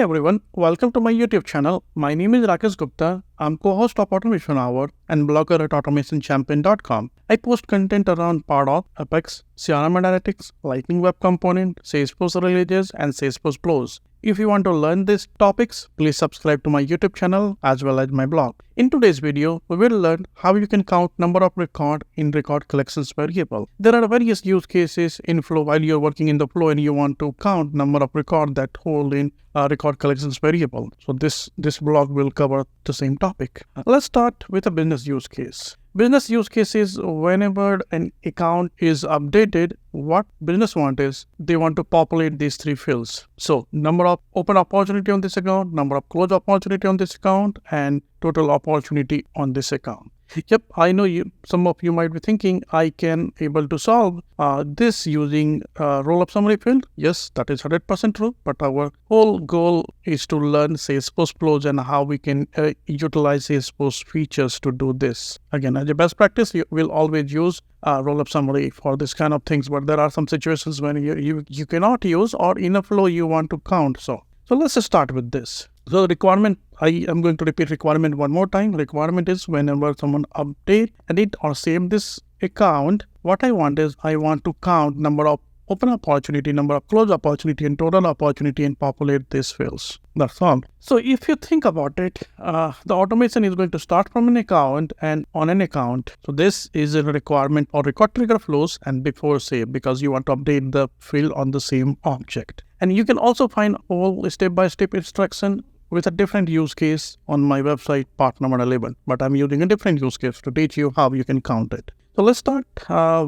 everyone, welcome to my YouTube channel. My name is Rakesh Gupta. I'm co-host of Automation Hour and blogger at automationchampion.com. I post content around Pardot, Apex, CRM Analytics, Lightning Web Component, Salesforce Releases, and Salesforce Flows. If you want to learn these topics, please subscribe to my YouTube channel as well as my blog. In today's video, we will learn how you can count number of record in record collections variable. There are various use cases in flow while you're working in the flow and you want to count number of record that hold in record collections variable. So this blog will cover the same topic. Let's start with a business use case. Business use case is whenever an account is updated, what business want is they want to populate these three fields. So number of open opportunity on this account, number of closed opportunity on this account, and total opportunity on this account. Yep, I know some of you might be thinking I can able to solve this using roll-up summary field. Yes, that is 100% true. But our whole goal is to learn Salesforce flows and how we can utilize Salesforce features to do this. Again, as a best practice, you will always use roll-up summary for this kind of things. But there are some situations when you cannot use, or in a flow you want to count. So let's just start with this. So the requirement, I am going to repeat requirement one more time. Requirement is whenever someone update, edit or save this account, what I want is I want to count number of open opportunity, number of closed opportunity, and total opportunity and populate these fields. That's all. So if you think about it, the automation is going to start from an account and on an account. So this is a requirement or record trigger flows and before save, because you want to update the field on the same object. And you can also find all step-by-step instruction with a different use case on my website, part number 11. But I'm using a different use case to teach you how you can count it. So let's start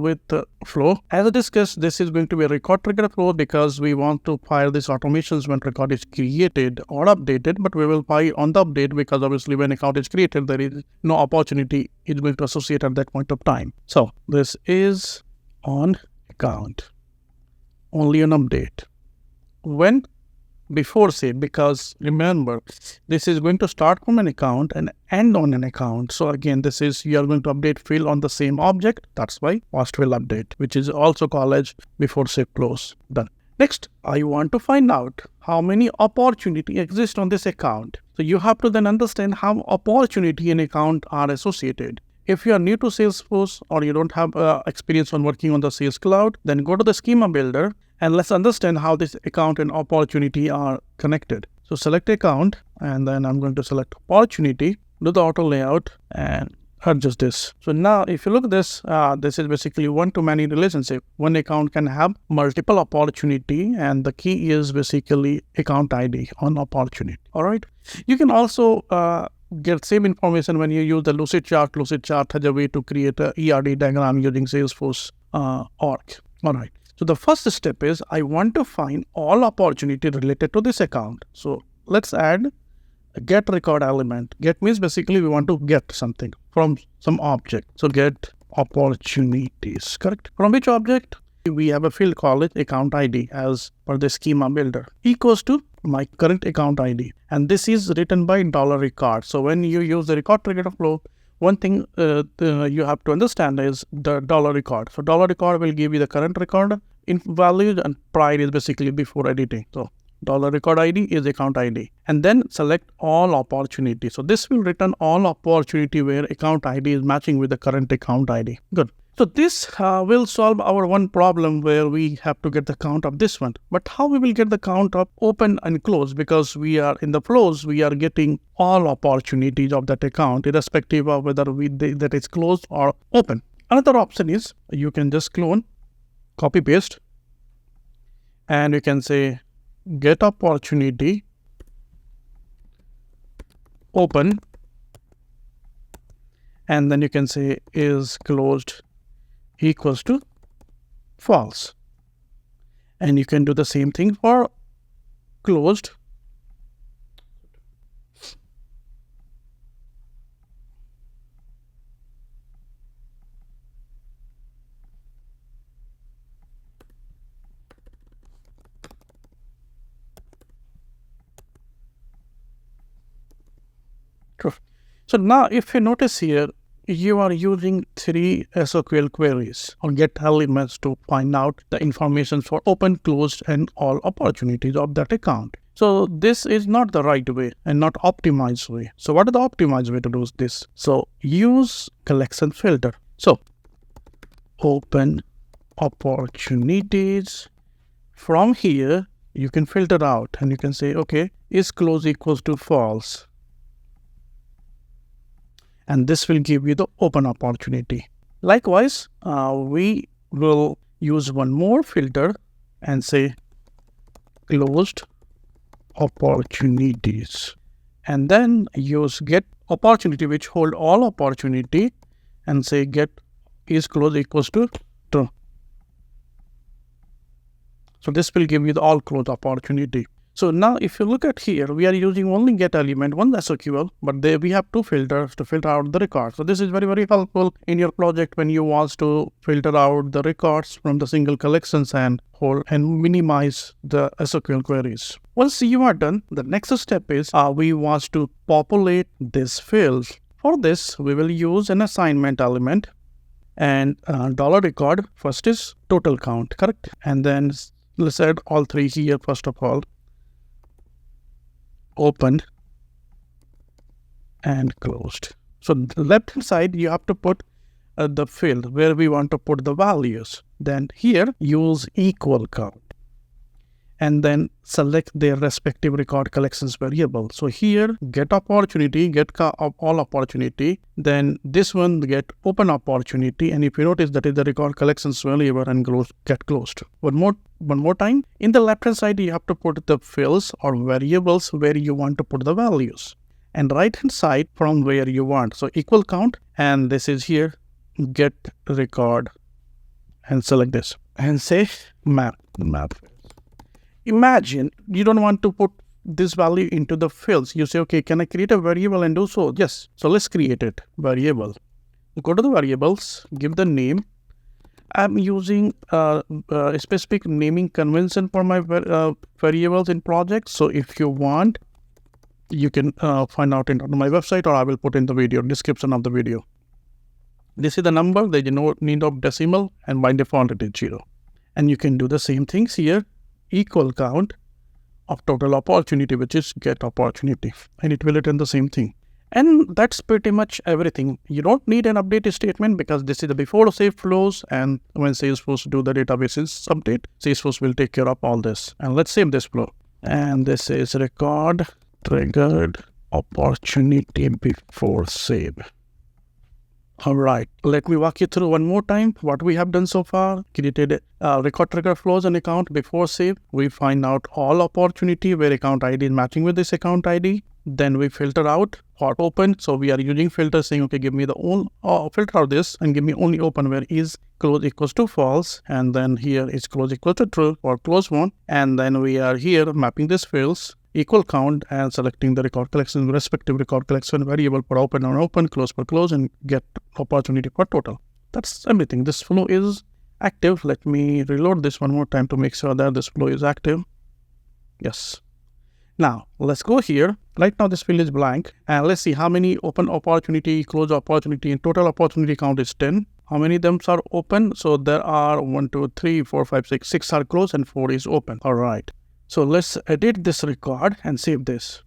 with the flow. As I discussed, this is going to be a record trigger flow because we want to fire these automations when record is created or updated, but we will fire on the update because obviously when account is created, there is no opportunity it's going to associate at that point of time. So this is on account, only an update. When? Before save, because remember, this is going to start from an account and end on an account. So again, this is you are going to update field on the same object. That's why first will update, which is also called as before save close. Done. Next, I want to find out how many opportunity exist on this account. So you have to then understand how opportunity and account are associated. If you are new to Salesforce or you don't have experience on working on the Sales Cloud, then go to the schema builder and let's understand how this account and opportunity are connected. So select account and then I'm going to select opportunity, do the auto layout and adjust this. So now if you look at this, this is basically one-to-many relationship. One account can have multiple opportunity and the key is basically account ID on opportunity. All right. You can also get same information when you use the Lucid chart. Lucid chart has a way to create a ERD diagram using Salesforce org. All right. So the first step is I want to find all opportunity related to this account. So let's add a get record element. Get means basically we want to get something from some object. So get opportunities, correct? From which object? We have a field called account ID as per the schema builder equals to my current account ID. And this is written by $record. So when you use the record trigger flow, one thing you have to understand is the $record. So $record will give you the current record in value and prior is basically before editing. So $record ID is account ID. And then select all opportunity. So this will return all opportunity where account ID is matching with the current account ID. Good. So this will solve our one problem where we have to get the count of this one. But how we will get the count of open and close? Because we are in the flows, we are getting all opportunities of that account, irrespective of whether that is closed or open. Another option is you can just clone, copy paste, and you can say get opportunity open, and then you can say is closed equals to false. And you can do the same thing for closed. So now if you notice here, you are using 3 SQL queries or get elements to find out the information for open, closed, and all opportunities of that account. So this is not the right way and not optimized way. So what is the optimized way to do this? So use collection filter. So open opportunities. From here, you can filter out and you can say, okay, is close equals to false? And this will give you the open opportunity. Likewise, we will use one more filter and say closed opportunities, and then use get opportunity which hold all opportunity and say get is close equals to true. So this will give you the all close opportunity. So now if you look at here, we are using only get element, one SQL, but there we have 2 filters to filter out the records. So this is very, very helpful in your project when you want to filter out the records from the single collections and hold and minimize the SQL queries. Once you are done, the next step is we want to populate this field. For this, we will use an assignment element and $record. First is total count, correct? And then let's add all 3 here first of all. Opened and closed. So the left hand side you have to put the field where we want to put the values. Then here use equal count and then select their respective record collections variable. So here get opportunity, get all opportunity, then this one get open opportunity, and if you notice that is the record collections variable and get closed. One more time, in the left hand side you have to put the fields or variables where you want to put the values, and right hand side from where you want. So equal count, and this is here get record, and select this and say map. Imagine you don't want to put this value into the fields. You say, okay, can I create a variable and do so? Yes. So let's create it. Variable. Go to the variables, give the name. I'm using a specific naming convention for my variables in projects. So if you want, you can find out on my website, or I will put in the video description of the video. This is the number. There is no need of decimal, and by default it is 0. And you can do the same things here. Equal count of total opportunity, which is get opportunity, and it will return the same thing. And that's pretty much everything. You don't need an update statement because this is the before save flows, and when Salesforce do the databases update, Salesforce will take care of all this. And let's save this flow. And this is record triggered opportunity before save. All right, let me walk you through one more time what we have done so far. Created record trigger flows and account before save. We find out all opportunity where account ID is matching with this account ID. Then we filter out for open. So we are using filter saying, okay, give me the filter out this and give me only open where is close equals to false. And then here is close equals to true or close one. And then we are here mapping this fields. Equal count and selecting the record collection, respective record collection variable for open or open, close for close, and get opportunity for total. That's everything. This flow is active. Let me reload this one more time to make sure that this flow is active. Yes. Now let's go here. Right now this field is blank, and let's see how many open opportunity, close opportunity, and total opportunity count is 10. How many of them are open? So there are 1, 2, 3, 4, 5, 6. 6 are closed and 4 is open. All right. So let's edit this record and save this.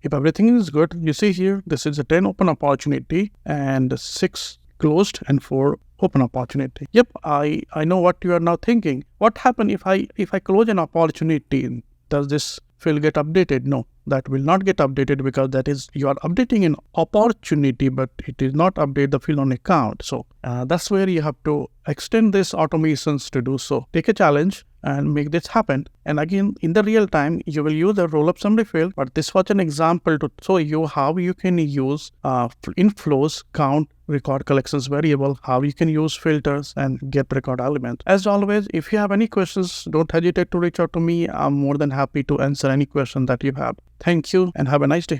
If everything is good, you see here, this is a 10 open opportunity and 6 closed and 4 open opportunity. Yep, I know what you are now thinking. What happens if I close an opportunity? Does this field get updated? No, that will not get updated because that is you are updating an opportunity, but it is not update the field on account. So that's where you have to extend this automations to do so. Take a challenge and make this happen. And again, in the real time, you will use the roll-up summary field, but this was an example to show you how you can use inflows, count, record collections variable, how you can use filters and get record elements. As always, if you have any questions, don't hesitate to reach out to me. I'm more than happy to answer any question that you have. Thank you and have a nice day.